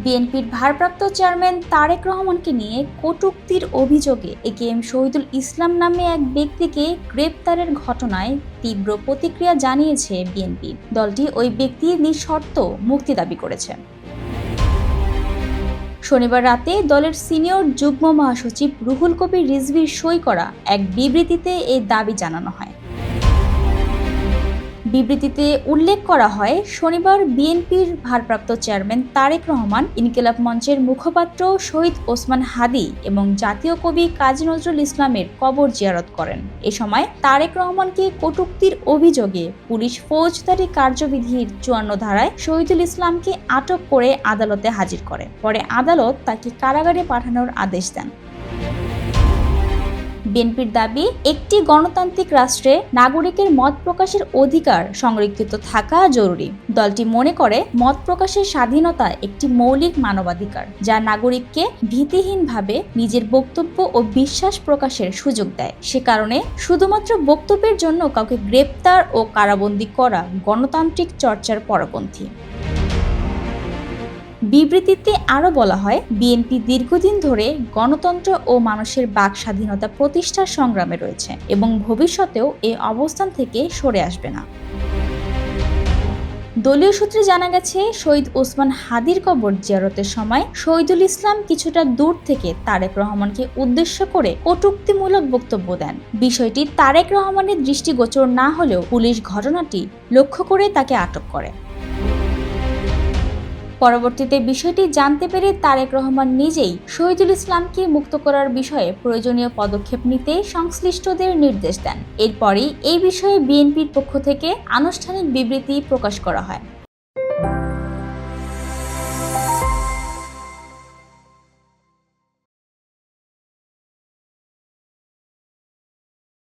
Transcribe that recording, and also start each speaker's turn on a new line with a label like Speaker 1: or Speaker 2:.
Speaker 1: বিএনপির ভারপ্রাপ্ত চেয়ারম্যান তারেক রহমানকে নিয়ে কটূক্তির অভিযোগে একেএম শহীদুল ইসলাম নামে এক ব্যক্তিকে গ্রেপ্তারের ঘটনায় তীব্র প্রতিক্রিয়া জানিয়েছে বিএনপি। দলটি ওই ব্যক্তির নিঃশর্ত মুক্তি দাবি করেছে। শনিবার রাতে দলের সিনিয়র যুগ্ম মহাসচিব রুহুল কবির রিজভীর সই করা এক বিবৃতিতে এই দাবি জানানো হয়। বিবৃতিতে উল্লেখ করা হয়, শনিবার বিএনপির ভারপ্রাপ্ত চেয়ারম্যান তারেক রহমান, ইনকিলাব মঞ্চের মুখপাত্র শহীদ ওসমান হাদি এবং জাতীয় কবি কাজী নজরুল ইসলামের কবর জিয়ারত করেন। এ সময় তারেক রহমানকে কটূক্তির অভিযোগে পুলিশ ফৌজদারি কার্যবিধির ৫৪ ধারায় শহীদুল ইসলামকে আটক করে আদালতে হাজির করে। পরে আদালত তাকে কারাগারে পাঠানোর আদেশ দেন। বিএনপির দাবি, একটি গণতান্ত্রিক রাষ্ট্রে নাগরিকের মত প্রকাশের অধিকার সংরক্ষিত থাকা জরুরি। দলটি মনে করে মত প্রকাশের স্বাধীনতা একটি মৌলিক মানবাধিকার, যা নাগরিককে ভীতিহীনভাবে নিজের বক্তব্য ও বিশ্বাস প্রকাশের সুযোগ দেয়। সে কারণে শুধুমাত্র বক্তব্যের জন্য কাউকে গ্রেপ্তার ও কারাবন্দী করা গণতান্ত্রিক চর্চার পরপন্থী। বিবৃতিতে আরও বলা হয়, বিএনপি দীর্ঘদিন ধরে গণতন্ত্র ও মানুষের বাক স্বাধীনতা প্রতিষ্ঠার সংগ্রামে রয়েছে এবং ভবিষ্যতেও এই অবস্থান থেকে সরে আসবে না। দলীয় সূত্রে জানা গেছে, শহীদ ওসমান হাদির কবর জিয়ারতের সময় শহীদুল ইসলাম কিছুটা দূর থেকে তারেক রহমানকে উদ্দেশ্য করে কটূক্তিমূলক বক্তব্য দেন। বিষয়টি তারেক রহমানের দৃষ্টিগোচর না হলেও পুলিশ ঘটনাটি লক্ষ্য করে তাকে আটক করে। পরবর্তীতে বিষয়টি জানতে পেরে তারেক রহমান নিজেই শহীদুল ইসলামকে মুক্ত করার বিষয়ে প্রয়োজনীয় পদক্ষেপ নিতে সংশ্লিষ্টদের নির্দেশ দেন। এরপরই এই বিষয়ে বিএনপির পক্ষ থেকে আনুষ্ঠানিক বিবৃতি প্রকাশ করা হয়।